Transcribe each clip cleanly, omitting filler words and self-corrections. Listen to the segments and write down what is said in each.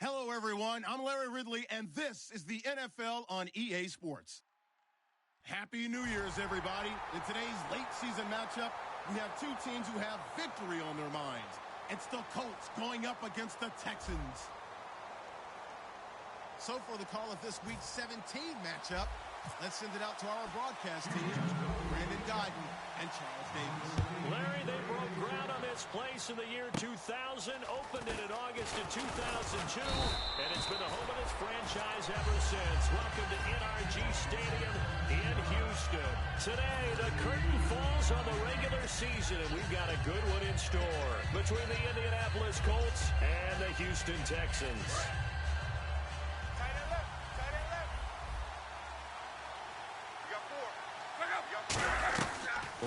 Hello, everyone. I'm Larry Ridley, and this is the NFL on EA Sports. Happy New Year's, everybody. In today's late-season matchup, we have two teams who have victory on their minds. It's the Colts going up against the Texans. So for the call of this Week 17 matchup, let's send it out to our broadcast teams, Brandon Guyton and Charles Davis. Larry, they broke ground on this place in the year 2000, opened it in August of 2002, and it's been the home of this franchise ever since. Welcome to NRG Stadium in Houston. Today, the curtain falls on the regular season, and we've got a good one in store between the Indianapolis Colts and the Houston Texans.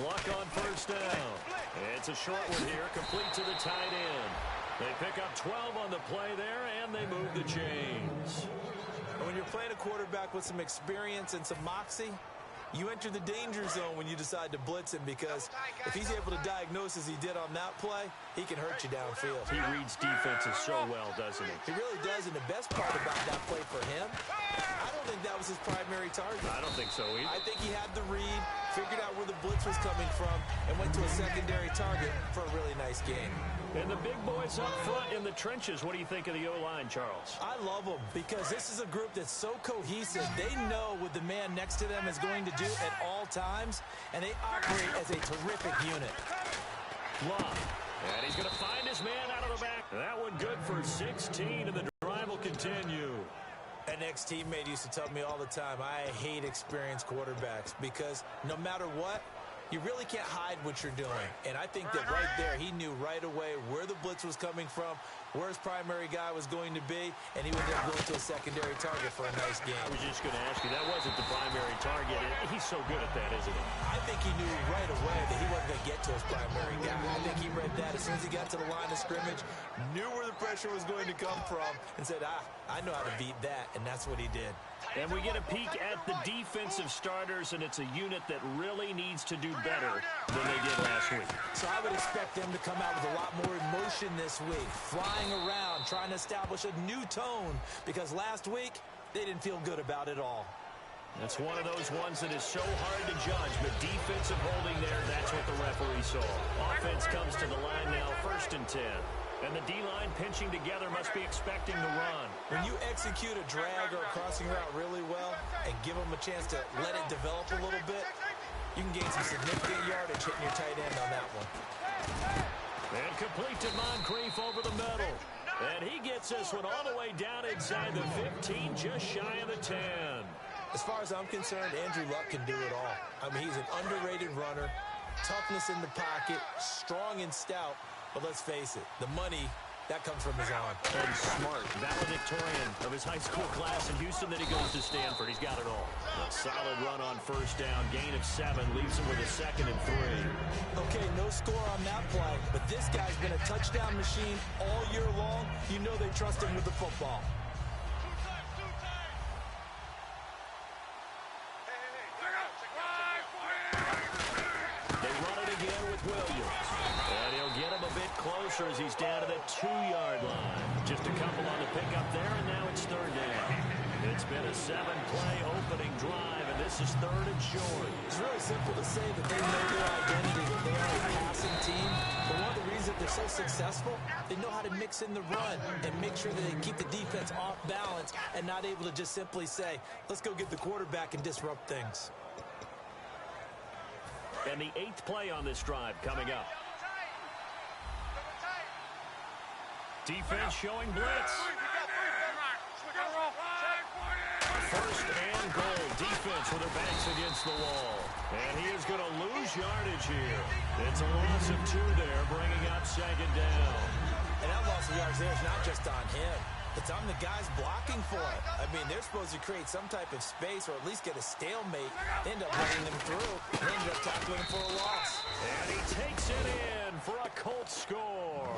Luck on first down. It's a short one here, complete to the tight end. They pick up 12 on the play there, and they move the chains. When you're playing a quarterback with some experience and some moxie, you enter the danger zone when you decide to blitz him, because if he's able to diagnose as he did on that play, he can hurt you downfield. He reads defenses so well, doesn't he? He really does, and the best part about that play for him, I don't think that was his primary target. I don't think so either. I think he had the read, figured out where the blitz was coming from, and went to a secondary target for a really nice game. And the big boys up front in the trenches, what do you think of the O-line, Charles? I love them because this is a group that's so cohesive. They know what the man next to them is going to do at all times, and they operate as a terrific unit. Love. And he's going to find his man out of the back. That one good for 16, and the drive will continue. An ex-teammate used to tell me all the time, I hate experienced quarterbacks because no matter what, you really can't hide what you're doing. And I think that right there, he knew right away where the blitz was coming from, where his primary guy was going to be, and he would then go to a secondary target for a nice game. I was just going to ask you, that wasn't the primary target. He's so good at that, isn't he? I think he knew right away that he wasn't going to get to his primary guy. I think he read that as soon as he got to the line of scrimmage, knew where the pressure was going to come from, and said, I know how to beat that, and that's what he did. And we get a peek at the defensive starters, and it's a unit that really needs to do better than they did last week. So I would expect them to come out with a lot more emotion this week, flying around, trying to establish a new tone, because last week they didn't feel good about it all. That's one of those ones that is so hard to judge, but defensive holding there, that's what the referee saw. Offense comes to the line now, 1st and 10. And the D-line pinching together must be expecting the run. When you execute a drag or a crossing route really well and give them a chance to let it develop a little bit, you can gain some significant yardage hitting your tight end on that one. And complete to Moncrief over the middle. And he gets this one all the way down inside the 15, just shy of the 10. As far as I'm concerned, Andrew Luck can do it all. I mean, he's an underrated runner, toughness in the pocket, strong and stout. But let's face it, the money, that comes from his arm. And smart, valedictorian of his high school class in Houston, then he goes to Stanford. He's got it all. A solid run on first down, gain of 7, leaves him with a 2nd and 3. Okay, no score on that play, but this guy's been a touchdown machine all year long. You know they trust him with the football. They run it again with Williams. And he'll get him a bit closer as he's down to the 2-yard line. Just a couple on the pickup there, and now it's 3rd down. It's been a 7-play opening drive, and this is 3rd and short. It's really simple to say that they know their identity, that they are a passing team. But one of the reasons they're so successful, they know how to mix in the run and make sure that they keep the defense off balance and not able to just simply say, let's go get the quarterback and disrupt things. And the 8th play on this drive coming up. Defense showing blitz. 1st and goal. Defense with their backs against the wall. And he is going to lose yardage here. It's a loss of 2 there, bringing up 2nd down. And that loss of yards there is not just on him. It's on the guys blocking for it. I mean, they're supposed to create some type of space or at least get a stalemate. They end up running them through and end up tackling them for a loss. And he takes it in for a Colts score.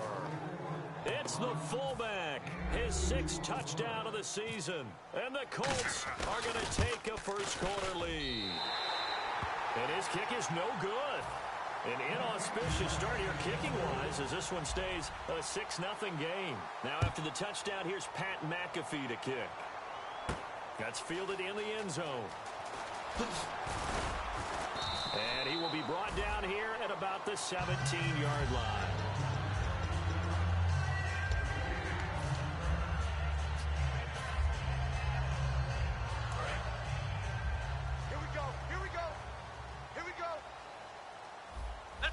It's the fullback, his 6th touchdown of the season. And the Colts are going to take a first quarter lead. And his kick is no good. An inauspicious start here kicking-wise as this one stays a 6-0 game. Now after the touchdown, here's Pat McAfee to kick. That's fielded in the end zone. And he will be brought down here at about the 17-yard line.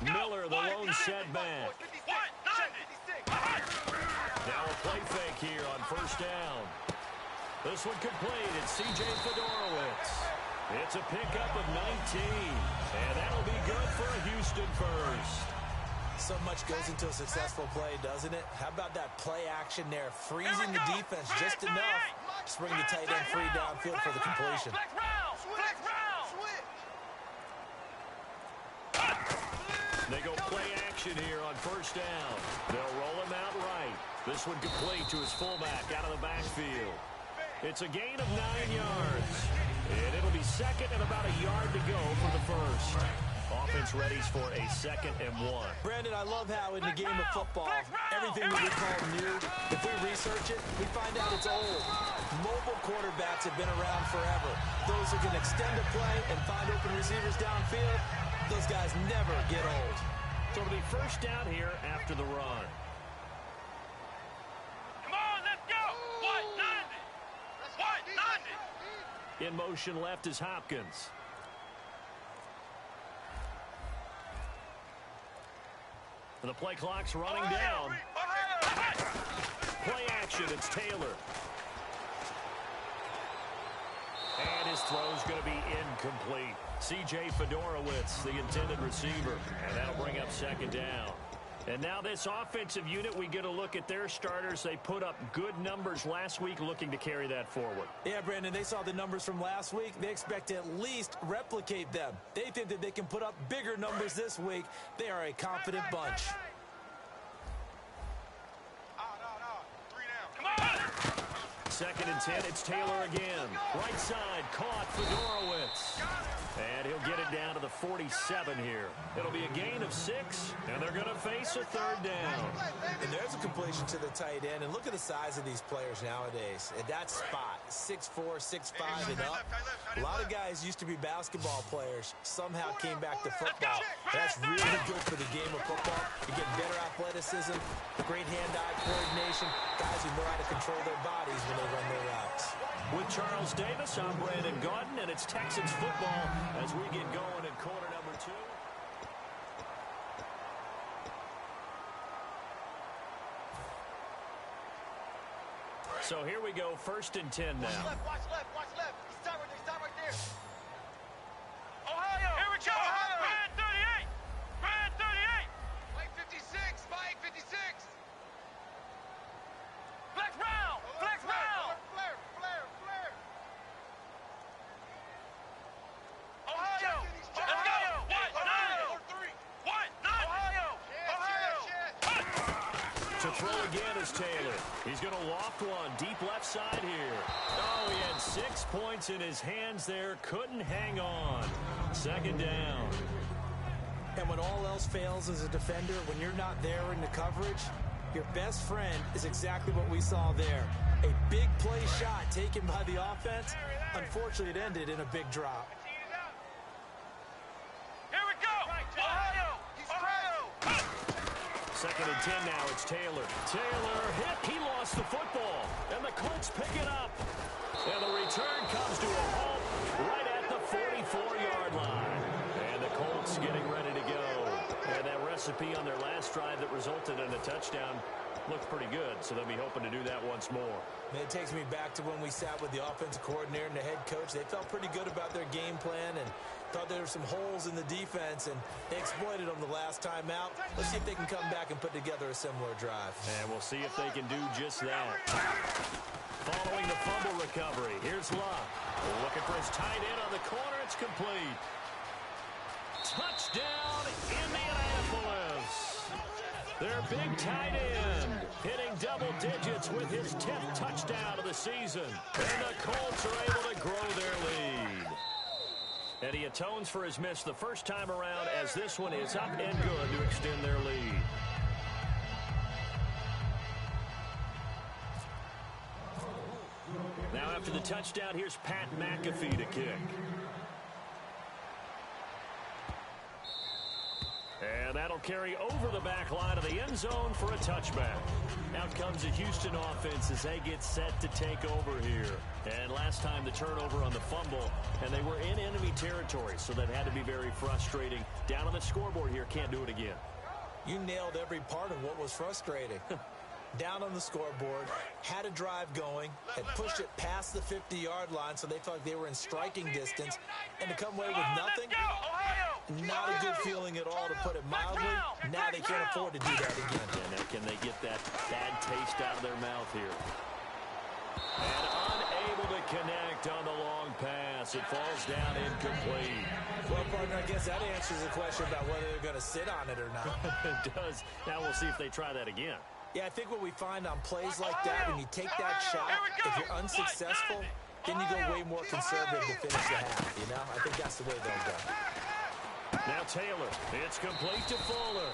Miller, the lone setback. Now a play fake here on first down. This one complete. It's C.J. Fedorowicz. It's a pickup of 19. And that'll be good for a Houston first. So much goes into a successful play, doesn't it? How about that play action there? Freezing the defense just enough to bring the tight end free downfield for the completion. They go play action here on first down. They'll roll him out right. This one complete to his fullback out of the backfield. It's a gain of 9 yards. And it'll be second and about a yard to go for the first. Offense readies for a 2nd and 1. Brandon, I love how in the game of football, everything that we call new, if we research it, we find out it's old. Mobile quarterbacks have been around forever. Those who can extend a play and find open receivers downfield, those guys never get old. So it'll be first down here after the run. Come on, let's go! 190! In motion left is Hopkins. The play clock's running down. Play action, it's Taylor. And his throw's going to be incomplete. C.J. Fedorowicz, the intended receiver. And that'll bring up 2nd down. And now this offensive unit, we get a look at their starters. They put up good numbers last week, looking to carry that forward. Yeah, Brandon, they saw the numbers from last week. They expect to at least replicate them. They think that they can put up bigger numbers this week. They are a confident bunch. Come on! 2nd and 10, it's Taylor again. Right side, caught Fedorowicz. And he'll get it down to the 47 here. It'll be a gain of 6, and they're going to face a 3rd down. And there's a completion to the tight end. And look at the size of these players nowadays. At that spot, 6'4", 6'5", and up. A lot of guys used to be basketball players, somehow came back to football. That's really good for the game of football. You get better athleticism, great hand-eye coordination, guys who know how to control their bodies when they run their routes. With Charles Davis, I'm Brandon Gaudin, and it's Texans football as we get going in quarter number 2. So here we go, 1st and 10 now. Watch left. Stop right there. Ohio! Here we go! Ohio! Brand 38! Mike 56! Mike 56! Flex round! Flare! Ohio! Let's go! 1-9! Ohio! To throw again is Taylor. He's going to loft one deep left side here. Oh, he had 6 points in his hands there. Couldn't hang on. 2nd down. And when all else fails as a defender, when you're not there in the coverage, your best friend is exactly what we saw there. A big play shot taken by the offense. Unfortunately, it ended in a big drop. Here we go! Ohio! 2nd and 10 now, it's Taylor. Taylor hit, he lost the football. And the Colts pick it up. And the return comes to a halt right at the 44-yard line. And the Colts getting ready to go. And that recipe on their last drive that resulted in a touchdown looked pretty good, so they'll be hoping to do that once more. It takes me back to when we sat with the offensive coordinator and the head coach. They felt pretty good about their game plan and thought there were some holes in the defense, and they exploited them the last time out. Let's see if they can come back and put together a similar drive. And we'll see if they can do just that. Following the fumble recovery, here's Luck. Looking for his tight end on the corner. It's complete. Touchdown, Indianapolis. Their big tight end hitting double digits with his 10th touchdown of the season. And the Colts are able to grow their lead. And he atones for his miss the first time around, as this one is up and good to extend their lead. Now after the touchdown, here's Pat McAfee to kick. And that'll carry over the back line of the end zone for a touchback. Out comes the Houston offense as they get set to take over here. And last time the turnover on the fumble, and they were in enemy territory, so that had to be very frustrating. Down on the scoreboard here, can't do it again. You nailed every part of what was frustrating. Down on the scoreboard, had a drive going, had pushed it past the 50-yard line so they felt like they were in striking distance, and to come away with nothing, not a good feeling at all, to put it mildly. Now they can't afford to do that again. And now can they get that bad taste out of their mouth here? And unable to connect on the long pass. It falls down incomplete. Well, partner, I guess that answers the question about whether they're going to sit on it or not. It does. Now we'll see if they try that again. Yeah, I think what we find on plays like that, when you take that shot, if you're unsuccessful, then you go way more conservative to finish the half, you know? I think that's the way they'll go. Now Taylor, it's complete to Fuller.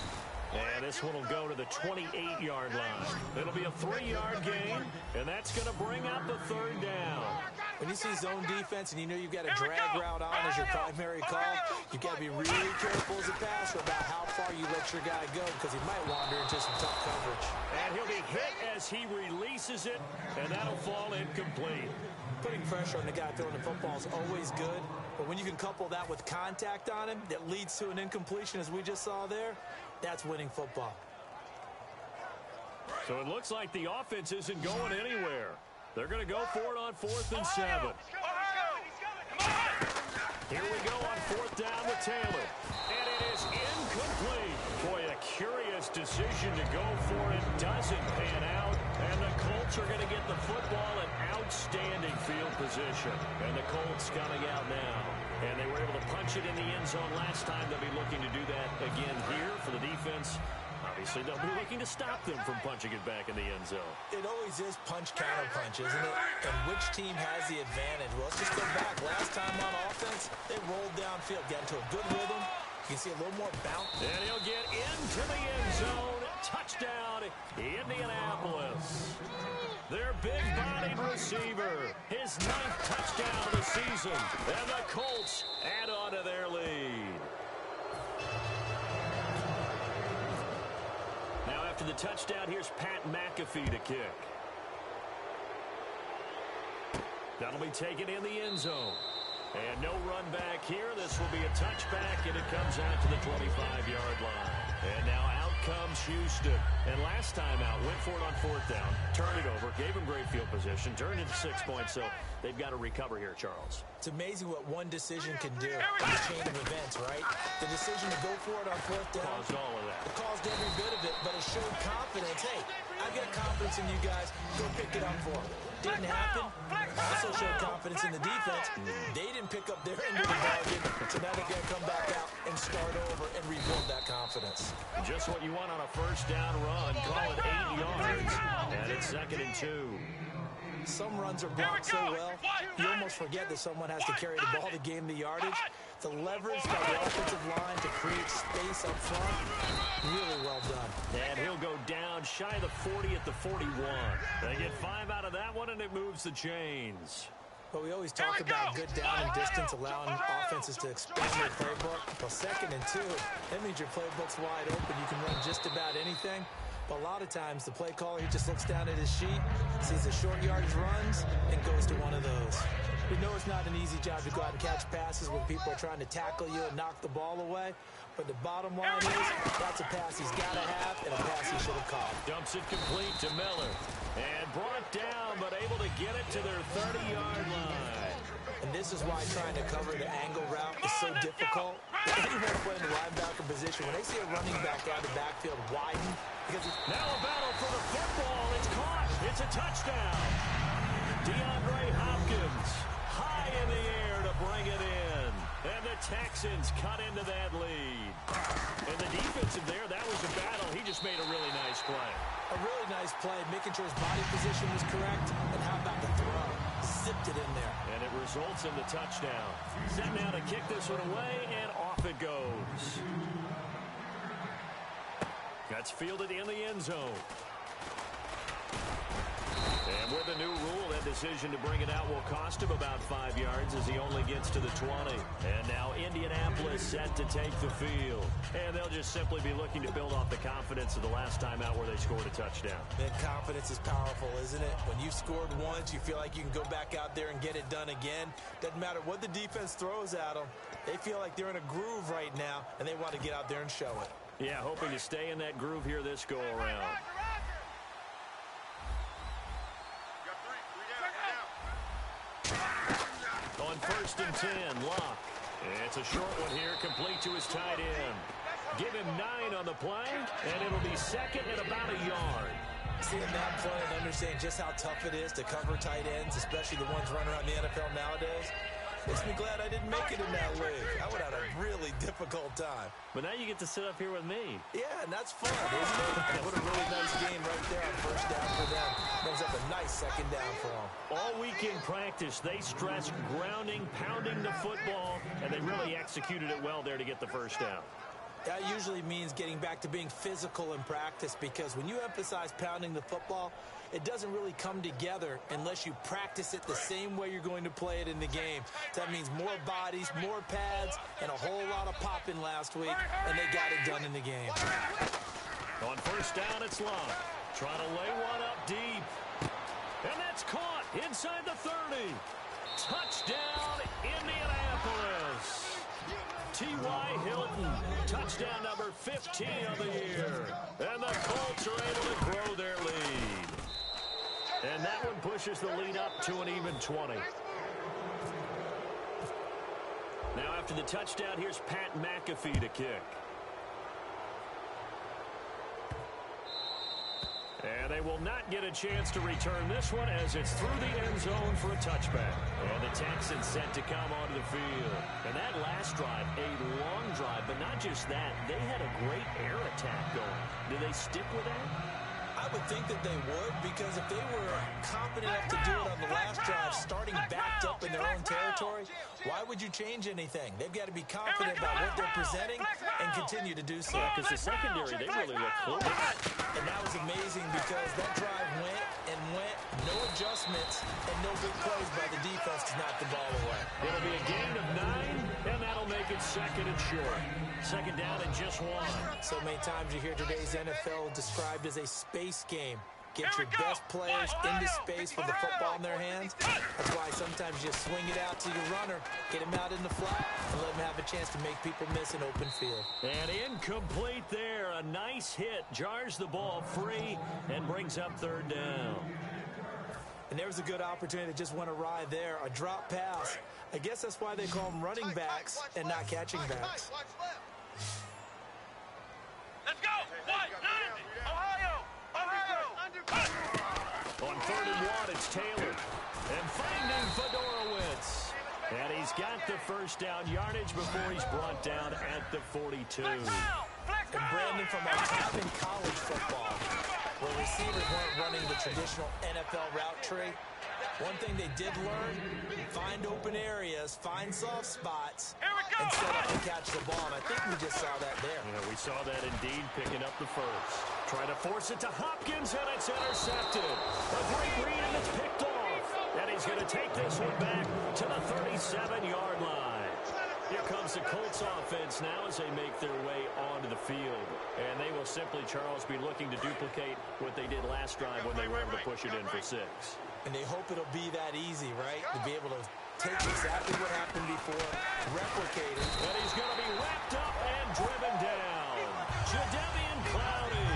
And this one will go to the 28-yard line. It'll be a 3-yard gain, and that's going to bring up a third down. When you see zone defense and you know you've got a drag route on as your primary call, you've got to be really careful as a passer about how far you let your guy go, because he might wander into some tough coverage. And he'll be hit as he releases it, and that'll fall incomplete. Putting pressure on the guy throwing the football is always good, but when you can couple that with contact on him that leads to an incompletion, as we just saw there, that's winning football. So it looks like the offense isn't going anywhere. They're going to go for it on 4th and 7. Here we go on 4th down with Taylor. And it is incomplete. Boy, a curious decision to go for it. Doesn't pan out. And the Colts are going to get the football in outstanding field position. And the Colts coming out now. And they were able to punch it in the end zone last time. They'll be looking to do that again here for the defense. Obviously, they'll be looking to stop them from punching it back in the end zone. It always is punch-counter-punch, isn't it? And which team has the advantage? Well, let's just go back. Last time on offense, they rolled downfield, got into a good rhythm. You can see a little more bounce. And he'll get into the end zone. Touchdown, Indianapolis. Their big-bodied receiver. His 9th touchdown of the season. And the Colts add on to their lead. Now after the touchdown, here's Pat McAfee to kick. That'll be taken in the end zone. And no run back here. This will be a touchback, and it comes out to the 25-yard line. And now out comes Houston. And last time out, went for it on 4th down, turned it over, gave him great field position, turned it to 6 points, so they've got to recover here, Charles. It's amazing what one decision can do in the chain of events, right? The decision to go for it on 4th down Caused all of that. It caused every bit of it, but it showed confidence. Hey, I've got confidence in you guys. Go pick it up for them. Didn't happen. Also showed confidence in the defense. They didn't pick up their end of the bargain, so now they're going to come back out and start over and rebuild that confidence. Just what you want on a first down run. Call it 8 yards, and it's 2nd and 2. Some runs are blocked so well, you almost forget that someone has to carry the ball to gain the yardage. The leverage by the offensive line to create space up front, really well done. And he'll go down shy of the 40 at the 41. They get 5 out of that one, and it moves the chains. But we always talk about good down and distance, allowing offenses to expand their playbook. Well, 2nd and 2, that means your playbook's wide open. You can run just about anything. But a lot of times, the play caller, he just looks down at his sheet, sees the short yardage runs, and goes to one of those. We know it's not an easy job to go out and catch passes when people are trying to tackle you and knock the ball away. But the bottom line is, that's a pass he's got to have and a pass he should have caught. Dumps it complete to Miller. And brought down, but able to get it to their 30-yard line. And this is why trying to cover the angle route is so difficult. Anyone playing the linebacker position, when they see a running back out of the backfield widen, because it's now a battle for the football. It's caught. It's a touchdown. DeAndre Hopkins high in the air to bring it in. And the Texans cut into that lead. And the defensive there, that was a battle. He just made a really nice play. A really nice play, making sure his body position was correct. And how about the throw? zipped it in there. And it results in the touchdown. Set now to kick this one away, and off it goes. That's fielded in the end zone. And with a new rule, that decision to bring it out will cost him about 5 yards as he only gets to the 20. And now Indianapolis set to take the field. And they'll just simply be looking to build off the confidence of the last time out where they scored a touchdown. Man, confidence is powerful, isn't it? When you've scored once, you feel like you can go back out there and get it done again. Doesn't matter what the defense throws at them. They feel like they're in a groove right now, and they want to get out there and show it. Yeah, hoping to stay in that groove here this go-around. On 1st and 10, Locke. It's a short one here, complete to his tight end. Give him 9 on the play, and it'll be second and about a yard. Seeing that play and understanding just how tough it is to cover tight ends, especially the ones running around the NFL nowadays, makes me glad I didn't make it in that league. I would have had a really difficult time. But now you get to sit up here with me. Yeah, and that's fun, isn't it? What a really nice game right there on 1st down for them. Brings up a nice 2nd down for them. All week in practice, they stressed grounding, pounding the football, and they really executed it well there to get the 1st down. That usually means getting back to being physical in practice, because when you emphasize pounding the football, it doesn't really come together unless you practice it the same way you're going to play it in the game. That means more bodies, more pads, and a whole lot of popping last week, and they got it done in the game. On 1st down, it's Locke. Trying to lay one up deep. And that's caught inside the 30. Touchdown, Indianapolis. T.Y. Hilton, touchdown number 15 of the year. And the Colts are able to grow their lead. And that one pushes the lead up to an even 20. Now after the touchdown, here's Pat McAfee to kick. And they will not get a chance to return this one as it's through the end zone for a touchback. And the Texans set to come onto the field. And that last drive, a long drive, but not just that. They had a great air attack going. Do they stick with that? I would think that they would, because if they were confident enough to do it on the last drive, starting backed up in their own territory, why would you change anything? They've got to be confident about what they're presenting and continue to do so. Because the secondary, they really look close. And that was amazing, because that drive went and went, no adjustments, and no big plays by the defense to knock the ball away. It'll be a gain of 9, and that'll make it 2nd and short. 2nd down and just 1. So many times you hear today's NFL described as a space game. Get your best players into space with the football in their hands. That's why sometimes you swing it out to your runner, get him out in the flat, and let him have a chance to make people miss an open field. And incomplete there. A nice hit. Jars the ball free and brings up 3rd down. And there was a good opportunity that just went awry there. A drop pass. I guess that's why they call them running backs and not catching backs. Let's go! Ohio! On 3rd and 1, it's Taylor. And finding Fedorowicz. And he's got the 1st down yardage before he's brought down at the 42. And Brandon, from our time in college football, where receivers weren't running the traditional NFL route tree, one thing they did learn, find open areas, find soft spots, and set up and catch the ball. And I think we just saw that there. Yeah, we saw that indeed, picking up the 1st. Try to force it to Hopkins, and it's intercepted. A great read, and it's picked off. And he's going to take this one back to the 37-yard line. Here comes the Colts offense now as they make their way onto the field. And they will simply, Charles, be looking to duplicate what they did last drive when they were able to push it in for 6. And they hope it'll be that easy, right? To be able to take exactly what happened before, replicate it. And he's going to be wrapped up and driven down. Jadeveon Clowney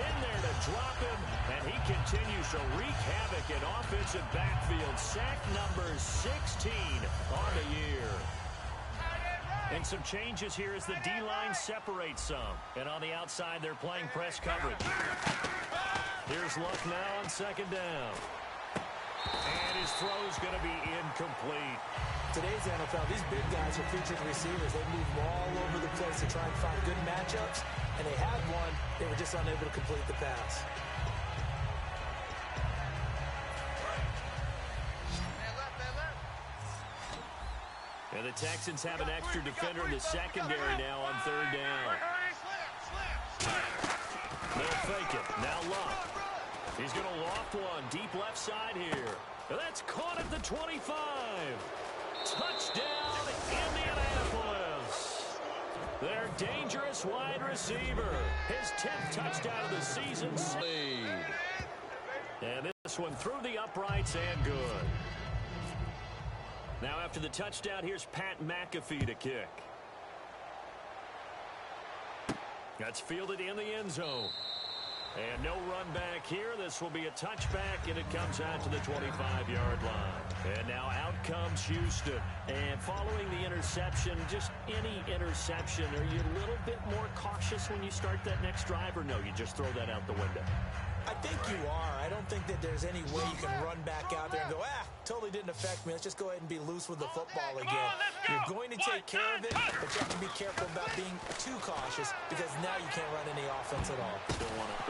in there to drop him, and he continues to wreak havoc in offensive backfield. Sack number 16 on the year. And some changes here as the D-line separates some. And on the outside, they're playing press coverage. Here's Luck now on 2nd down. And his throw's going to be incomplete. Today's NFL, these big guys are featured receivers. They move all over the place to try and find good matchups. And they had one. They were just unable to complete the pass. And the Texans have an extra defender in the secondary now on third down. They'll fake it. Now Luck. He's going to loft one deep left side here. And that's caught at the 25. Touchdown, Indianapolis. Their dangerous wide receiver. His 10th touchdown of the season. And this one through the uprights and good. Now after the touchdown, here's Pat McAfee to kick. That's fielded in the end zone. And no run back here. This will be a touchback, and it comes out to the 25-yard line. And now out comes Houston. And following the interception, just any interception, are you a little bit more cautious when you start that next drive, or no, you just throw that out the window? I think you are. I don't think that there's any way you can run back out there and go, totally didn't affect me. Let's just go ahead and be loose with the football again. You're going to take care of it, but you have to be careful about being too cautious because now you can't run any offense at all.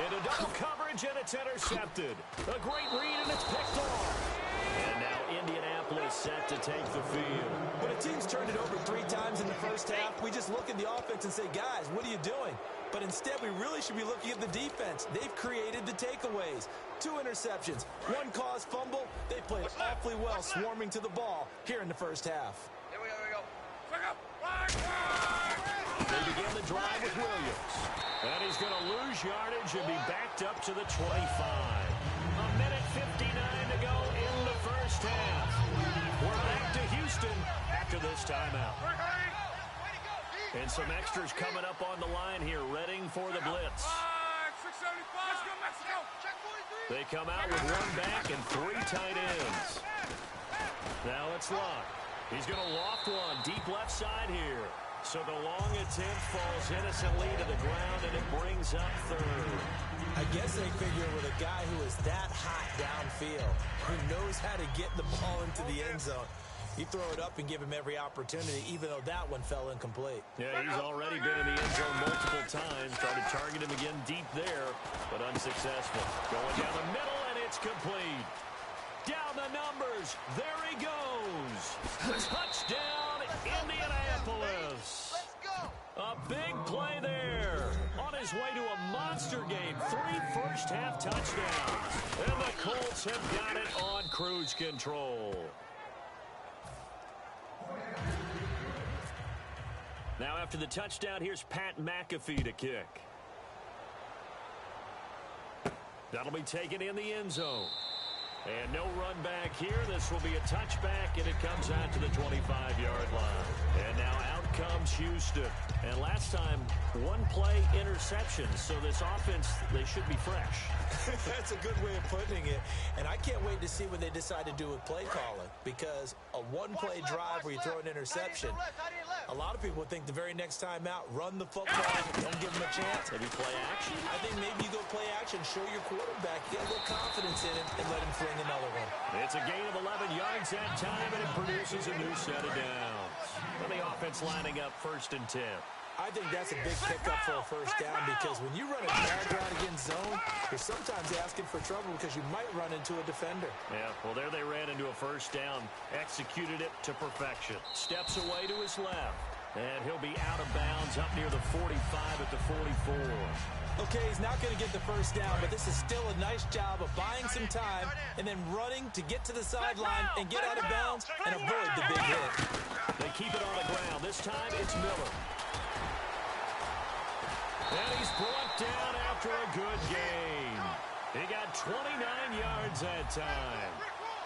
Into double coverage, and it's intercepted. A great read, and it's picked off. And now Indianapolis set to take the field. When a team's turned it over 3 times in the first half, we just look at the offense and say, guys, what are you doing? But instead, we really should be looking at the defense. They've created the takeaways. 2 interceptions, 1 caused fumble. They played awfully well swarming to the ball here in the first half. Here we go. They begin the drive with Williams. And he's going to lose yardage and be backed up to the 25. A minute 59 to go in the first half. We're back to Houston after this timeout. And some extras coming up on the line here, readying for the blitz. They come out with 1 back and 3 tight ends. Now it's Luck. He's going to loft one deep left side here. So the long attempt falls innocently to the ground, and it brings up third. I guess they figure with a guy who is that hot downfield, who knows how to get the ball into the end zone, you throw it up and give him every opportunity, even though that one fell incomplete. Yeah, he's already been in the end zone multiple times. Tried to target him again deep there, but unsuccessful. Going down the middle, and it's complete. Down the numbers. There he goes. Touchdown, Indianapolis. A big play there. On his way to a monster game. 3 first-half touchdowns. And the Colts have got it on cruise control. Now after the touchdown, here's Pat McAfee to kick. That'll be taken in the end zone. And no run back here. This will be a touchback, and it comes out to the 25-yard line. And now out comes Houston. And last time, 1 play interception. So this offense, they should be fresh. That's a good way of putting it. And I can't wait to see what they decide to do with play calling. Because a 1-play drive where you throw an interception, a lot of people would think the very next time out, run the football, don't give them a chance. Maybe play action? I think maybe you go play action, show your quarterback. You got a little confidence in him, and let him fling another one. It's a gain of 11 yards that time, and it produces a new set of downs. And the offense lining up 1st and 10. I think that's a big pickup for a first down because when you run a drag route against zone, you're sometimes asking for trouble because you might run into a defender. Yeah, well, there they ran into a first down, executed it to perfection. Steps away to his left, and he'll be out of bounds up near the 45 at the 44. Okay, he's not going to get the first down, but this is still a nice job of buying some time and then running to get to the sideline and get out of bounds and avoid the big hit. They keep it on the ground. This time it's Miller. And he's brought down after a good game. He got 29 yards that time.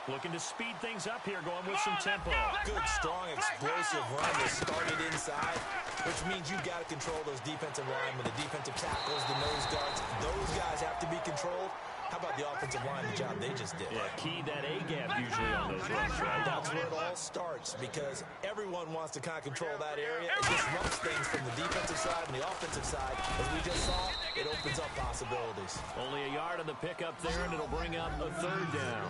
Looking to speed things up here, going with some tempo. Good, strong, explosive run that started inside, which means you've got to control those defensive linemen, the defensive tackles, the nose guards. Those guys have to be controlled. How about the offensive line, the job they just did? Yeah, key that A-gap usually on those runs, right? That's where it all starts because everyone wants to kind of control that area. It disrupts things from the defensive side and the offensive side. As we just saw, it opens up possibilities. Only a yard on the pickup there, and it'll bring up a 3rd down.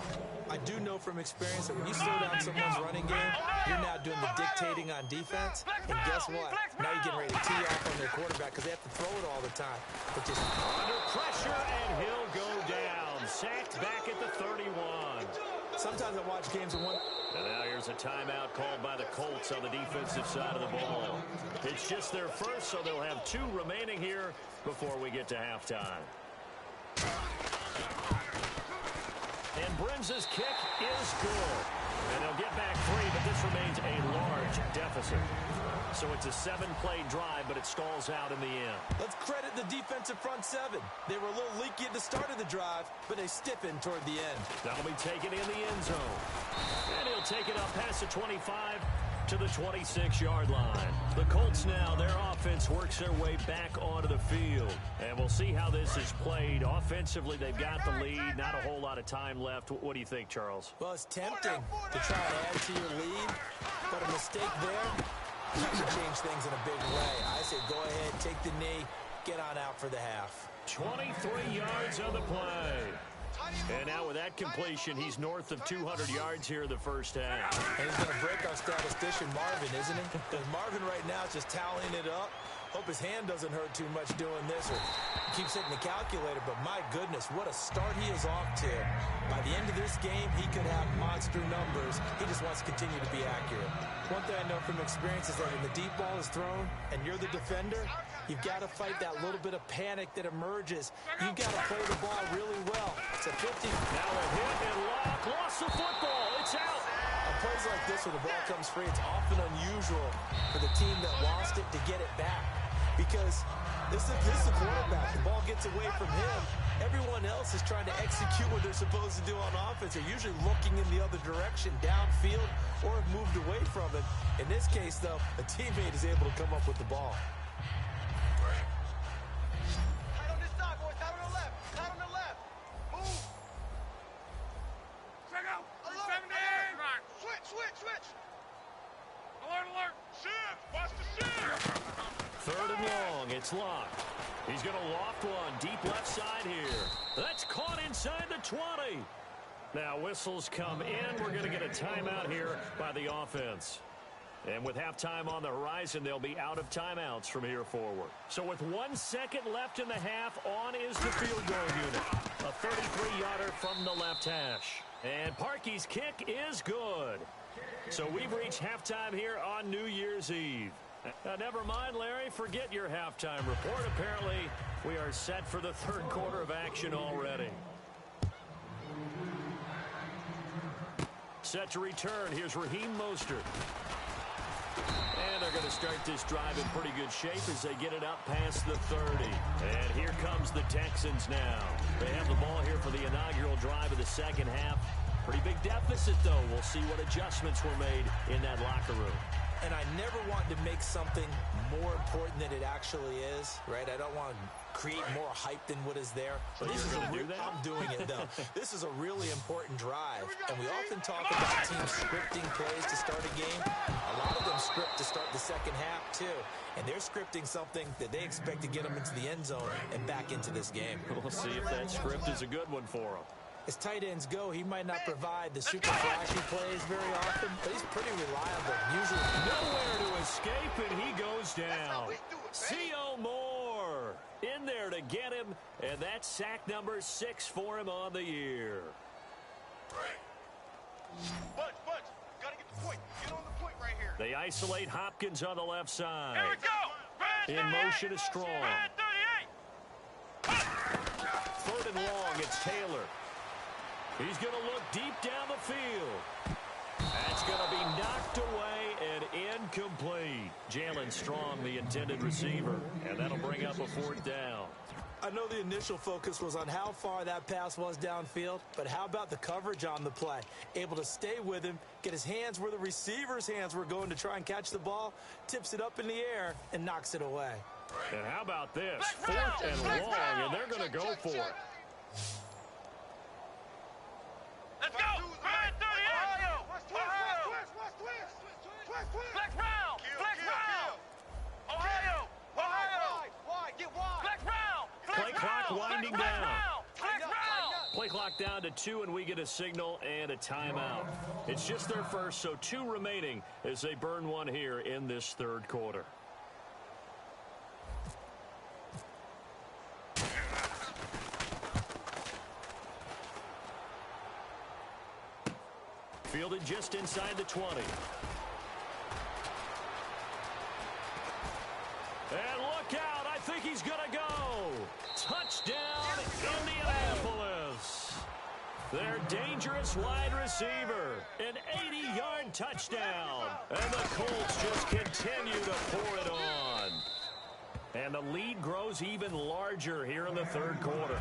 I do know from experience that when you slow down someone's running game, you're now doing the dictating on defense. And guess what? Now you're getting ready to tee off on their quarterback because they have to throw it all the time. But just under pressure, and he'll go down. Sacked back at the 31. Sometimes I watch games and And now here's a timeout called by the Colts on the defensive side of the ball. It's just their first, so they'll have 2 remaining here before we get to halftime. And Brims' kick is good. And they'll get back 3, but this remains a large deficit. So it's a 7-play drive, but it stalls out in the end. Let's credit the defensive front 7. They were a little leaky at the start of the drive, but they stiffened toward the end. That'll be taken in the end zone. And he'll take it up past the 25 to the 26-yard line. The Colts now, their offense works their way back onto the field. And we'll see how this is played. Offensively, they've got the lead. Not a whole lot of time left. What do you think, Charles? Well, it's tempting to try and add to your lead, but a mistake there could change things in a big way. I say go ahead, take the knee, get on out for the half. 23 yards on the play. And now with that completion, he's north of 200 yards here in the first half. And he's going to break our statistician Marvin, isn't he? Because Marvin right now is just tallying it up. Hope his hand doesn't hurt too much doing this or keeps hitting the calculator. But my goodness, what a start he is off to. By the end of this game, he could have monster numbers. He just wants to continue to be accurate. One thing I know from experience is that when the deep ball is thrown and you're the defender, you've got to fight that little bit of panic that emerges. You've got to play the ball really well. It's a 50. Now a hit and lock. Lost the football. It's out. On plays like this where the ball comes free, it's often unusual for the team that lost it to get it back. Because this is the quarterback. The ball gets away from him. Everyone else is trying to execute what they're supposed to do on offense. They're usually looking in the other direction, downfield, or have moved away from it. In this case, though, a teammate is able to come up with the ball. Tight on this side, boys. Tight on the left. Tight on the left. Move. Check out. Alert. Switch. Alert. Shift. Watch the shift. 3rd and long. It's locked. He's going to loft one deep left side here. That's caught inside the 20. Now whistles come in. We're going to get a timeout here by the offense. And with halftime on the horizon, they'll be out of timeouts from here forward. So with 1 second left in the half, on is the field goal unit. A 33-yarder from the left hash. And Parkey's kick is good. So we've reached halftime here on New Year's Eve. Never mind, Larry. Forget your halftime report. Apparently, we are set for the 3rd quarter of action already. Set to return. Here's Raheem Mostert. And they're going to start this drive in pretty good shape as they get it up past the 30. And here comes the Texans now. They have the ball here for the inaugural drive of the second half. Pretty big deficit, though. We'll see what adjustments were made in that locker room. And I never want to make something more important than it actually is, right? I don't want to create more hype than what is there. But this is I'm doing it, though. This is a really important drive. And we often talk about teams scripting plays to start a game. A lot of them script to start the second half, too. And they're scripting something that they expect to get them into the end zone and back into this game. We'll see if that script is a good one for them. As tight ends go, he might not provide the super flashy plays very often, but he's pretty reliable. Usually nowhere to escape, and he goes down. C.O. Moore in there to get him, and that's sack number 6 for him on the year. Bunch. Gotta get the point. Get on the point right here. They isolate Hopkins on the left side. Here we go. In motion is Strong. 3rd and long, it's Taylor. He's going to look deep down the field. That's going to be knocked away and incomplete. Jalen Strong, the intended receiver, and that'll bring up a 4th down. I know the initial focus was on how far that pass was downfield, but how about the coverage on the play? Able to stay with him, get his hands where the receiver's hands were going to try and catch the ball, tips it up in the air, and knocks it away. And how about this? 4th and long, and they're going to go for it. Let's go! Red 38! Ohio! Flex round! Flex round! Ohio! Wide! Get wide! Flex round! Play clock winding down. Flex round! Play clock down to 2, and we get a signal and a timeout. It's just their first, so 2 remaining as they burn one here in this 3rd quarter. Fielded just inside the 20. And look out. I think he's going to go. Touchdown, Indianapolis. Their dangerous wide receiver. An 80-yard touchdown. And the Colts just continue to pour it on. And the lead grows even larger here in the third quarter.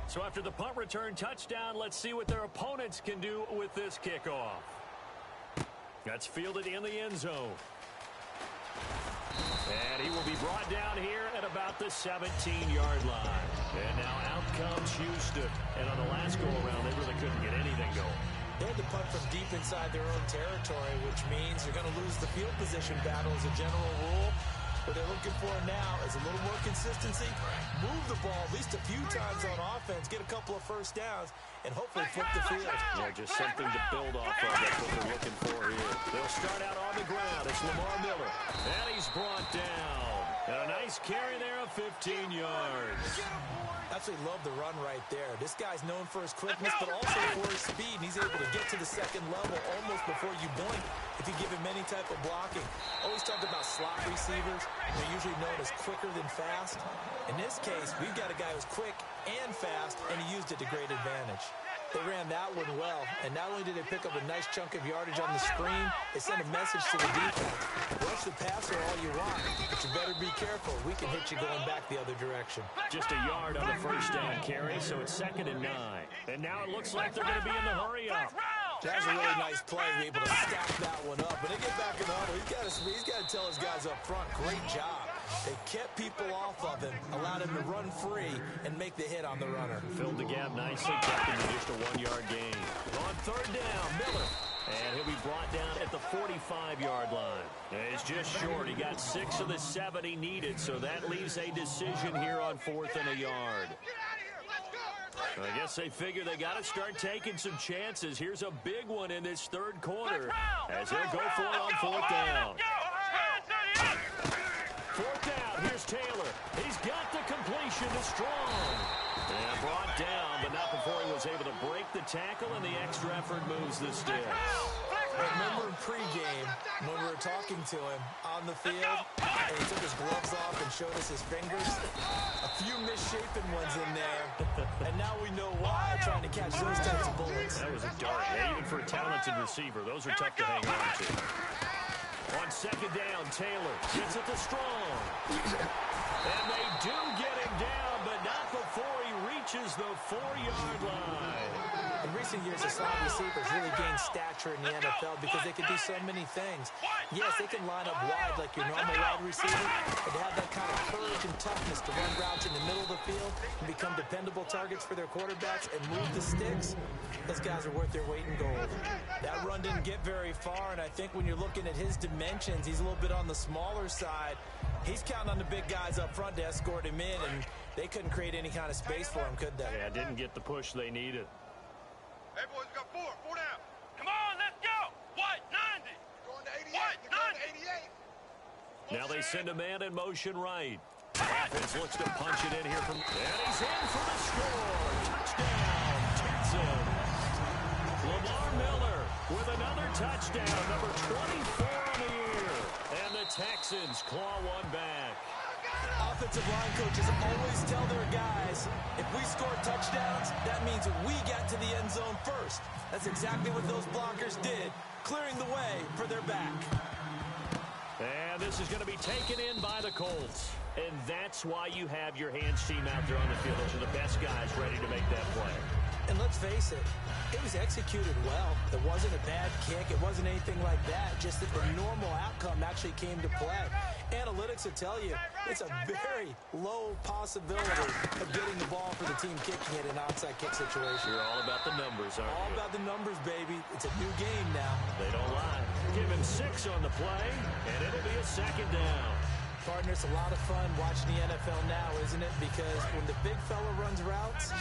So after the punt return touchdown, let's see what their opponents can do with this kickoff. That's fielded in the end zone. And he will be brought down here at about the 17-yard line. And now out comes Houston. And on the last go-around, they really couldn't get anything going. They had to punt from deep inside their own territory, which means you're going to lose the field position battle as a general rule. What they're looking for now is a little more consistency, move the ball at least a few times on offense, get a couple of first downs, and hopefully flip the field. Yeah, just something to build off of. That's what they're looking for here. They'll start out on the ground. It's Lamar Miller. And he's brought down. And a nice carry there of 15 yards. Absolutely love the run right there. This guy's known for his quickness, but also for his speed. And he's able to get to the second level almost before you blink if you give him any type of blocking. Always talk about slot receivers. They're usually known as quicker than fast. In this case, we've got a guy who's quick and fast, and he used it to great advantage. They ran that one well, and not only did they pick up a nice chunk of yardage on the screen, they sent a message to the defense. Rush the passer all you want, but you better be careful. We can hit you going back the other direction. Just a yard on the first down carry, so it's 2nd and 9. And now it looks like they're going to be in the hurry-up. That's a really nice play, to be able to stack that one up. When they get back in the huddle, he's got to tell his guys up front, great job. They kept people off of him, allowed him to run free, and make the hit on the runner. Filled the gap nicely, kept him to just a 1-yard gain. On 3rd down, Miller. And he'll be brought down at the 45-yard line. It's just short. He got 6 of the 7 he needed, so that leaves a decision here on 4th and a yard. I guess they figure they got to start taking some chances. Here's a big one in this third quarter as he'll go for it on 4th down. 4th down, here's Taylor. He's got the completion to Strong. And brought down, but not before he was able to break the tackle, and the extra effort moves the sticks. Remember in pregame when we were talking to him on the field, and he took his gloves off and showed us his fingers? A few misshapen ones in there, and now we know why, trying to catch those types of bullets. That was a dart. Yeah, even for a talented receiver, those are tough to hang on to. On 2nd down, Taylor gets it to Strong. And they do get him down, but not before he reaches the 4-yard line. In recent years, the slot receivers really gained stature in the NFL because they can do so many things. Yes, they can line up wide like your normal wide receiver, but to have that kind of courage and toughness to run routes in the middle of the field and become dependable targets for their quarterbacks and move the sticks, those guys are worth their weight in gold. That run didn't get very far, and I think when you're looking at his dimensions, he's a little bit on the smaller side. He's counting on the big guys up front to escort him in, and they couldn't create any kind of space for him, could they? Yeah, didn't get the push they needed. Hey, boys, we got 4 down. Come on, let's go. What, 90? Going to 88. What, 90? Now they send a man in motion right. Offense looks to punch it in here from... And he's in for the score. Touchdown, Texans. Lamar Miller with another touchdown, number 24 on the year. And the Texans claw one back. Offensive line coaches always tell their guys, if we score touchdowns, that means we got to the end zone first. That's exactly what those blockers did, clearing the way for their back. And this is going to be taken in by the Colts. And that's why you have your hands team out there on the field. Those are the best guys ready to make that play. And let's face it, it was executed well. It wasn't a bad kick. It wasn't anything like that. Just that the normal outcome actually came to play. Analytics will tell you it's a very low possibility of getting the ball for the team kicking it in an onside kick situation. You're all about the numbers, aren't you? All about the numbers, baby. It's a new game now. They don't lie. Give him 6 on the play, and it'll be a 2nd down. Partner, it's a lot of fun watching the NFL now, isn't it? Because when the big fella runs routes,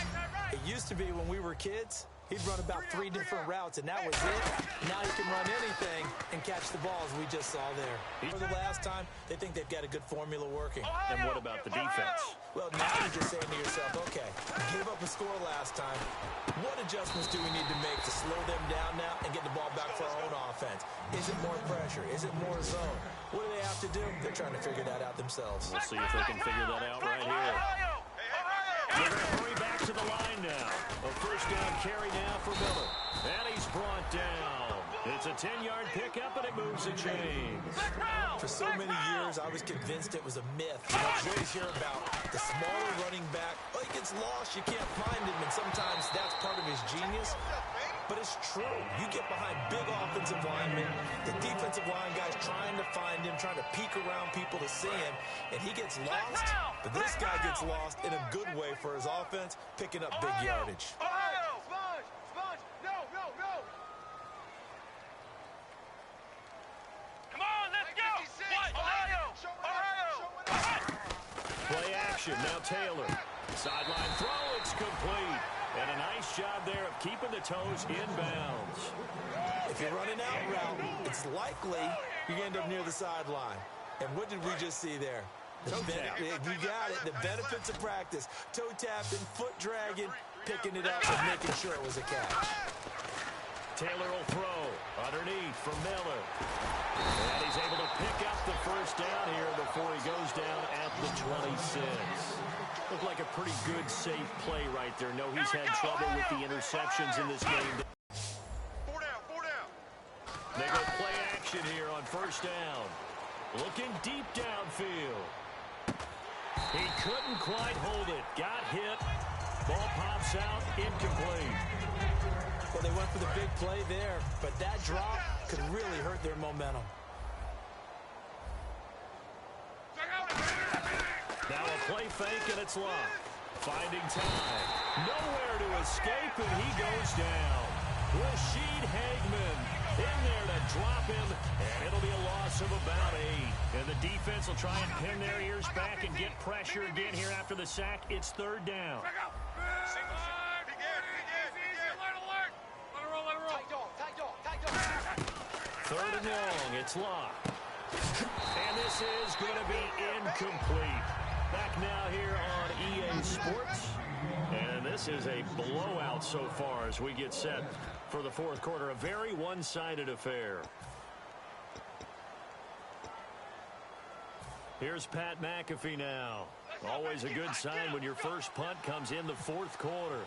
it used to be when we were kids, He'd run about 3 different routes, and that was it. Now he can run anything and catch the balls we just saw there. For the last time, they think they've got a good formula working. And what about the defense? Well, now you're just saying to yourself, okay, gave up a score last time. What adjustments do we need to make to slow them down now and get the ball back for our own offense? Is it more pressure? Is it more zone? What do they have to do? They're trying to figure that out themselves. We'll see if they can figure that out right here. They're going to hurry back to the line now. A first down carry now for Miller. And he's brought down. It's a 10-yard pickup, and it moves the chains. For so many years, I was convinced it was a myth. You always hear about the smaller running back. Oh, he gets lost, you can't find him, and sometimes that's part of his genius. But it's true. You get behind big offensive linemen, the defensive line guys trying to find him, trying to peek around people to see him, and he gets lost. But this guy gets lost in a good way for his offense, picking up big yardage. Play action, now Taylor. Sideline throw, it's complete. And a nice job there of keeping the toes in bounds. If you're running out route, it's likely you end up near the sideline. And what did we just see there? You got it. The benefits of practice. Toe tapping, foot dragging, picking it up and making sure it was a catch. Taylor will throw underneath for Miller. And he's able to pick up the first down here before he goes down at the 26. Looked like a pretty good, safe play right there. No, he's had trouble with the interceptions in this game. 4 down. They go play action here on first down. Looking deep downfield. He couldn't quite hold it. Got hit. Ball pops out. Incomplete. Well, they went for the big play there, but that drop could really hurt their momentum. Now a play fake, and it's Locke. Finding time. Nowhere to escape, and he goes down. Rashid Hagman in there to drop him, and it'll be a loss of about 8. And the defense will try and pin their ears back and get pressure again here after the sack. It's third down. Third and long, it's Locke. And this is going to be incomplete. Back now here on EA Sports. And this is a blowout so far as we get set for the fourth quarter. A very one-sided affair. Here's Pat McAfee now. Always a good sign when your first punt comes in the fourth quarter.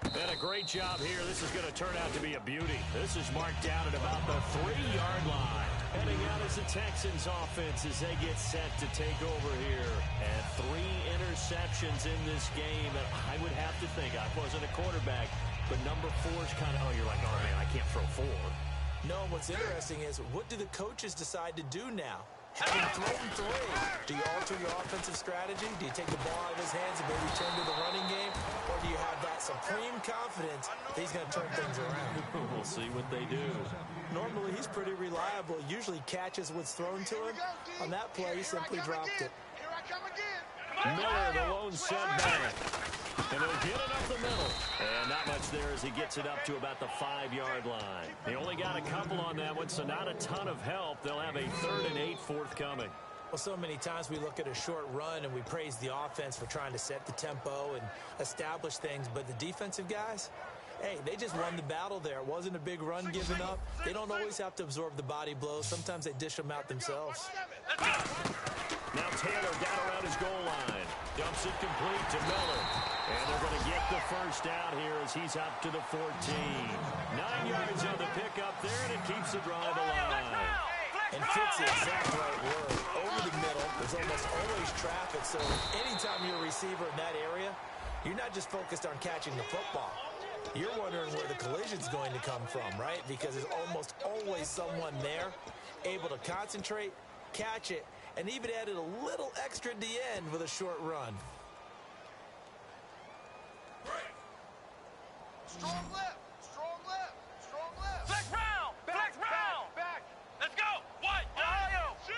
And a great job here. This is going to turn out to be a beauty. This is marked down at about the 3-yard line. Heading out as the Texans offense as they get set to take over here. And 3 interceptions in this game. And I would have to think, I wasn't a quarterback, but number 4 is kind of, you're like, oh, man, I can't throw 4. No, what's interesting is, what do the coaches decide to do now? Having thrown 3, do you alter your offensive strategy? Do you take the ball out of his hands and maybe turn to the running game? Or do you have that supreme confidence that he's going to turn things around? We'll see what they do. Normally, he's pretty reliable. Usually catches what's thrown to him. On that play, he simply dropped it. Here I come again. Miller, the lone setback. And he'll get it up the middle. And not much there as he gets it up to about the 5-yard line. They only got a couple on that one, so not a ton of help. They'll have a 3rd and 8 forthcoming. Well, so many times we look at a short run and we praise the offense for trying to set the tempo and establish things. But the defensive guys, hey, they just won the battle there. It wasn't a big run given up. They don't always have to absorb the body blows. Sometimes they dish them out themselves. Now Taylor down around his goal line. Dumps it complete to Miller. And they're going to get the first down here as he's up to the 14. 9 yards on the pickup there, and it keeps the drive alive. And fits the exact right word. Over the middle, there's almost always traffic. So anytime you're a receiver in that area, you're not just focused on catching the football. You're wondering where the collision's going to come from, right? Because there's almost always someone there able to concentrate, catch it, and even added a little extra at the end with a short run. Strong left. Flex round. Back. Let's go. What? Ohio. Shift.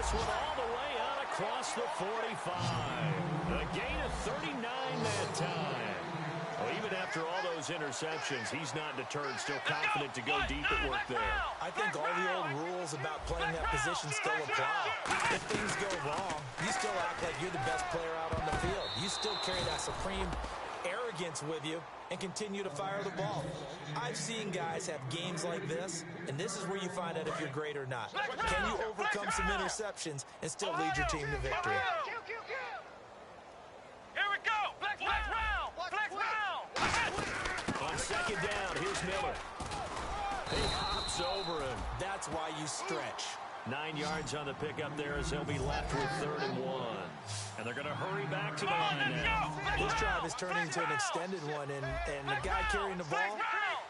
this one all the way out across the 45. A gain of 39 that time. Well, even after all those interceptions, he's not deterred, still confident to go deep at work there. I think all the old rules about playing that position still apply. If things go wrong, you still act like you're the best player out on the field. You still carry that supreme arrogance with you and continue to fire the ball. I've seen guys have games like this, and this is where you find out if you're great or not. Can you overcome some interceptions and still lead your team to victory? Here we go. Flex round. Flex round. On second down, here's Miller. He hops over him. That's why you stretch. 9 yards on the pickup there as they'll be left with 3rd and 1. And they're going to hurry back to the line now. This drive is turning into an extended one, and the guy carrying the ball,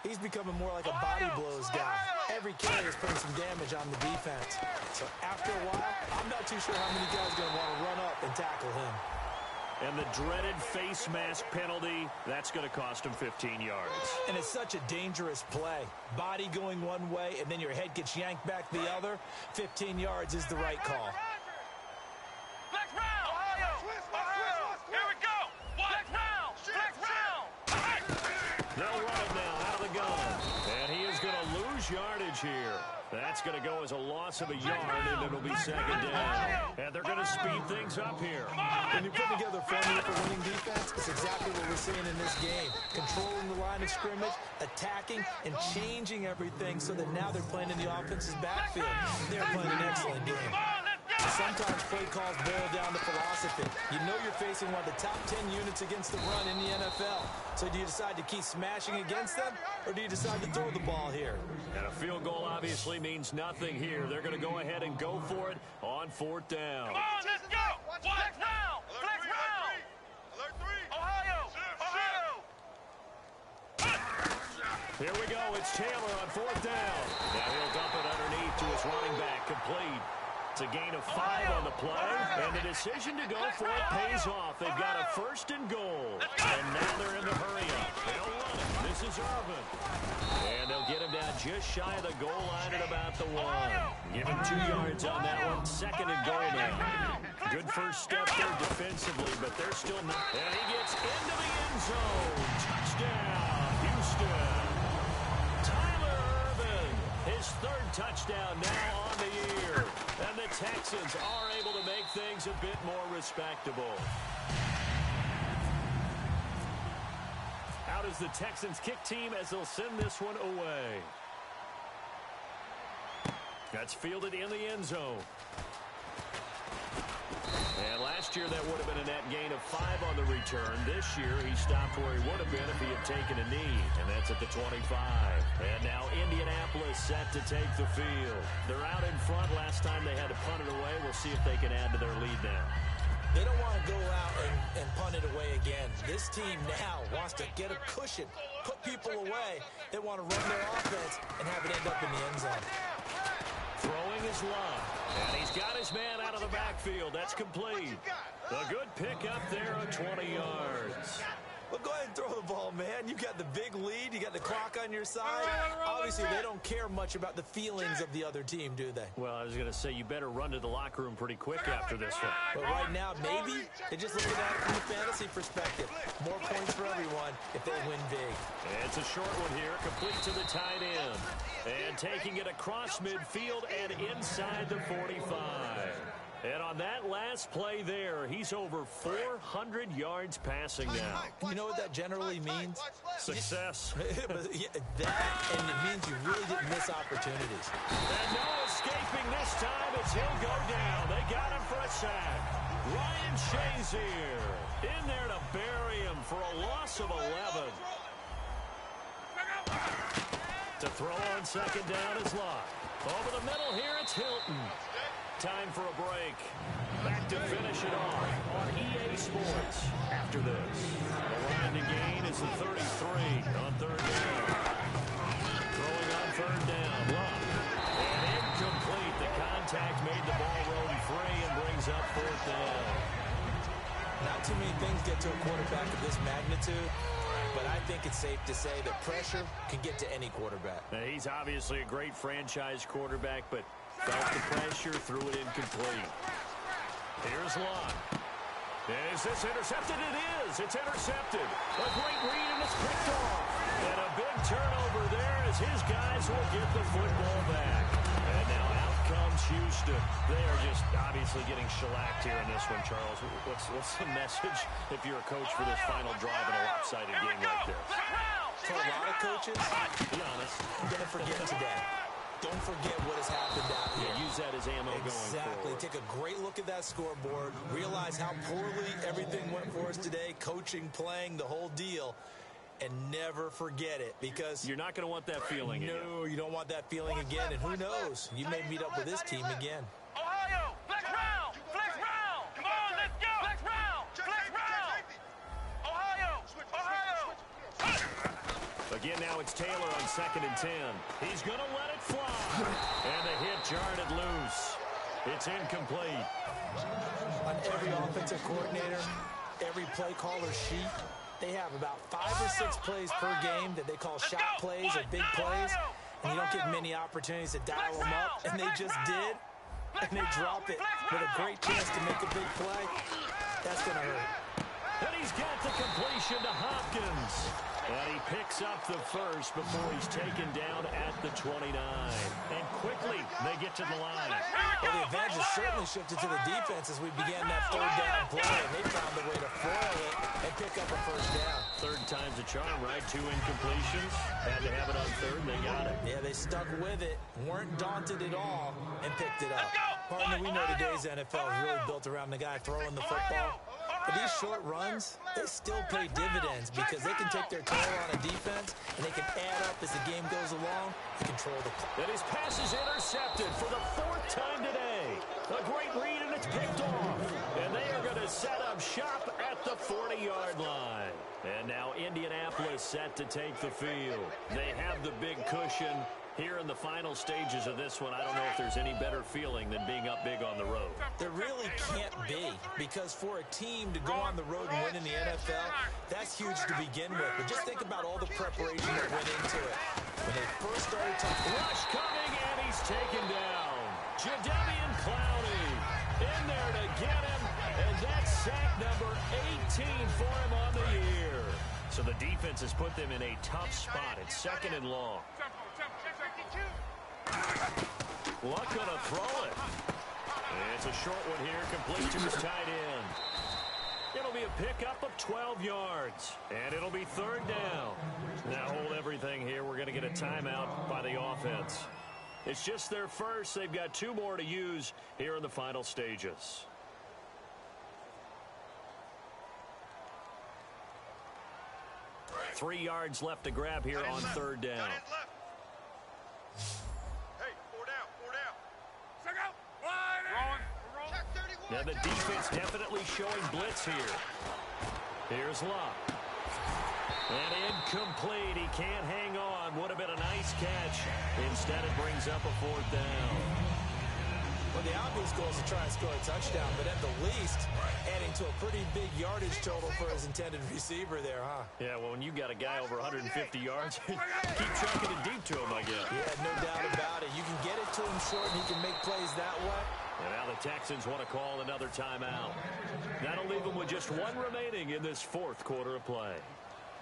he's becoming more like a body blows guy. Every carry is putting some damage on the defense. So after a while, I'm not too sure how many guys are going to want to run up and tackle him. And the dreaded face mask penalty, that's going to cost him 15 yards. And it's such a dangerous play. Body going one way, and then your head gets yanked back the other. 15 yards is the right call. Flex round. Ohio. Here we go. Flex round. They'll run it now out of the gun. And he is going to lose yardage here. That's going to go as a loss of a yard, and it'll be 2nd down. And they're going to speed things up here. When you put together a formula for winning defense, it's exactly what we're seeing in this game. Controlling the line of scrimmage, attacking, and changing everything so that now they're playing in the offense's backfield. They're playing an excellent game. Sometimes play calls boil down to philosophy. You know you're facing one of the top 10 units against the run in the NFL. So do you decide to keep smashing against them, or do you decide to throw the ball here? And a field goal obviously means nothing here. They're going to go ahead and go for it on 4th down. Come on, let's go. Flex round. Flex round. Alert 3. Ohio. Here we go. It's Taylor on 4th down. Now he'll dump it underneath to his running back. Complete. It's a gain of 5 on the play, and the decision to go for it pays off. They've got a 1st and goal, and now they're in the hurry-up. They'll run it. This is Irvin. And they'll get him down just shy of the goal line at about the 1. Give him 2 yards on that one. 2nd and goal now. Good first step there defensively, but they're still not. And he gets into the end zone. Touchdown, Houston. Tyler Irvin, his 3rd touchdown now on the year. And the Texans are able to make things a bit more respectable. Out is the Texans kick team as they'll send this one away. That's fielded in the end zone. And last year that would have been a net gain of 5 on the return. This year he stopped where he would have been if he had taken a knee, and that's at the 25. And now Indianapolis set to take the field. They're out in front. Last time they had to punt it away. We'll see if they can add to their lead now. They don't want to go out and punt it away again. This team now wants to get a cushion, put people away. They want to run their offense and have it end up in the end zone. Throwing is Love. And he's got his man out of the backfield. That's complete. A good pickup there of 20 yards. Well, go ahead and throw the ball, man. You got the big lead. You got the clock on your side. Obviously, they don't care much about the feelings of the other team, do they? Well, I was going to say, you better run to the locker room pretty quick after this one. But right now, maybe they're just looking at it from the fantasy perspective. More points for everyone if they win big. It's a short one here, complete to the tight end. And taking it across midfield and inside the 45. And on that last play there, he's over 400 yards passing now. You know what that generally means? Success. That, and it means you really didn't miss opportunities. And no escaping this time as he'll go down. They got him for a sack. Ryan Shazier in there to bury him for a loss of 11. To throw on 2nd down is Locke. Over the middle here, it's Hilton. Time for a break. Back to finish it off on EA Sports after this. The line to gain is the 33 on 3rd down. Throwing on 3rd down. Love. And incomplete. The contact made the ball roll free and brings up 4th down. Not too many things get to a quarterback of this magnitude, but I think it's safe to say that pressure can get to any quarterback. Now, he's obviously a great franchise quarterback, but Felt the pressure, threw it incomplete. Here's Locke. Is this intercepted? It is. It's intercepted. A great read, and it's picked off. And a big turnover there as his guys will get the football back. And now out comes Houston. They are just obviously getting shellacked here in this one, Charles. What's the message if you're a coach for this final drive in a lopsided game like this? For a lot of coaches, Be honest. don't forget today. Don't forget what has happened out here. Yeah, use that as ammo going Exactly. forward. Take a great look at that scoreboard. Realize how poorly everything went for us today. Coaching, playing, the whole deal. And never forget it, because You're not going to want that feeling again. no, you don't want that feeling again. And who knows? You may meet up with this team again. Ohio, flex round, flex round. Come on, let's go. Flex round, flex round. Ohio, Ohio. Again, now it's Taylor on 2nd and 10. He's going to let it fly. And the hit jarred it loose. It's incomplete. On every offensive coordinator, every play caller sheet, they have about 5 or 6 plays per game that they call shot plays or big plays. And you don't get many opportunities to dial them up. And they just did. And they drop it with a great chance to make a big play. That's going to hurt. And he's got the completion to Hopkins. And he picks up the first before he's taken down at the 29. And quickly, they get to the line. Well, the advantage has certainly shifted to the defense as we began that 3rd down play. And they found a way to foil it and pick up a 1st down. 3rd time's a charm, right? 2 incompletions. Had to have it on 3rd, and they got it. Yeah, they stuck with it, weren't daunted at all, and picked it up. Partner, we know today's NFL is really built around the guy throwing the football. But these short runs, they still pay dividends because they can take their toll on a defense, and they can add up as the game goes along and control the clock. And his pass is intercepted for the 4th time today. A great read, and it's picked off. And they are going to set up shop at the 40-yard line. And now Indianapolis set to take the field. They have the big cushion. Here in the final stages of this one, I don't know if there's any better feeling than being up big on the road. There really can't be, because for a team to go on the road and win in the NFL, that's huge to begin with. But just think about all the preparation that went into it. When they first started talking, Rush coming, and he's taken down. Jadeveon Clowney in there to get him, and that's sack number 18 for him on the year. So the defense has put them in a tough spot. It's 2nd and long. Luck gonna throw it. It's a short one here, complete to his tight end. It'll be a pickup of 12 yards, and it'll be 3rd down. Now hold everything here. We're gonna get a timeout by the offense. It's just their first. They've got 2 more to use here in the final stages. Three yards left to grab here on 3rd down. Hey, 4 down, 4 down. Check out. Check 31. Now the defense definitely showing blitz here. Here's Locke. And incomplete. He can't hang on. Would have been a nice catch. Instead, it brings up a 4th down. well, the obvious goal is to try and score a touchdown, but at the least, adding to a pretty big yardage total for his intended receiver there, huh? Yeah, well, when you got a guy over 150 yards, keep chucking it deep to him, I guess. Yeah, no doubt about it. You can get it to him short, and he can make plays that way. And now the Texans want to call another timeout. That'll leave them with just 1 remaining in this 4th quarter of play.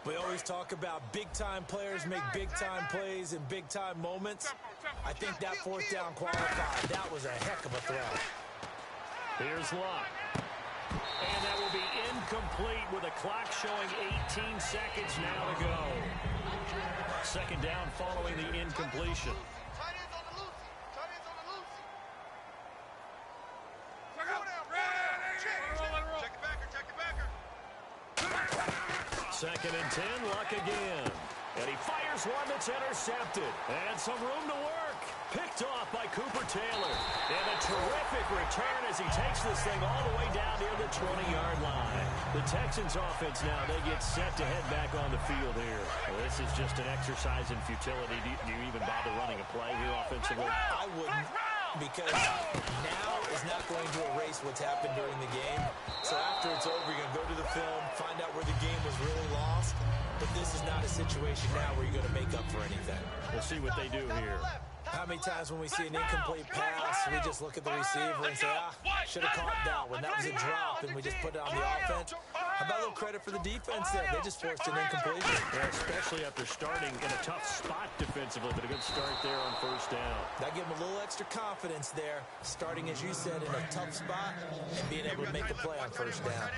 We always talk about big-time players make big-time plays in big-time moments. I think that 4th down qualified. That was a heck of a throw. Here's Locke. And that will be incomplete with a clock showing 18 seconds now to go. 2nd down following the incompletion. Tight ends on the loose. Tight ends on the loose. Check it backer, check it backer. 2nd and 10, Luck again. And he fires one that's intercepted. And some room to work. Picked off by Cooper Taylor. And a terrific return as he takes this thing all the way down near the 20-yard line. The Texans offense now, they get set to head back on the field here. Well, this is just an exercise in futility. Do you even bother running a play here offensively? I wouldn't, because now is not going to erase what's happened during the game. So after it's over, you're going to go to the film, find out where the game was really lost. But this is not a situation now where you're going to make up for anything. We'll see what they do here. How many times when we see an incomplete pass, we just look at the receiver and say, should have caught that one. That was a drop, and we just put it on the offense. How about a little credit for the defense there? They just forced an incompletion. Yeah, especially after starting in a tough spot defensively, but a good start there on first down. That gave them a little extra confidence there, starting, as you said, in a tough spot and being able to make the play on first down.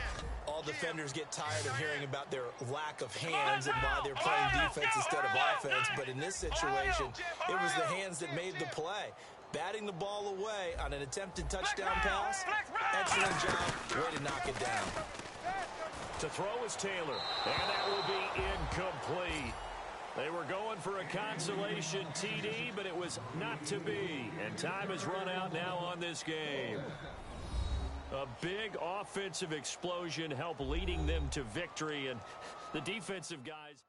All defenders get tired of hearing about their lack of hands and why they're playing defense instead of offense. But in this situation, it was the hands that made the play. Batting the ball away on an attempted touchdown pass. Excellent job. Way to knock it down. To throw is Taylor, and that will be incomplete. They were going for a consolation TD, but it was not to be. And time has run out now on this game. A big offensive explosion helped leading them to victory, and the defensive guys...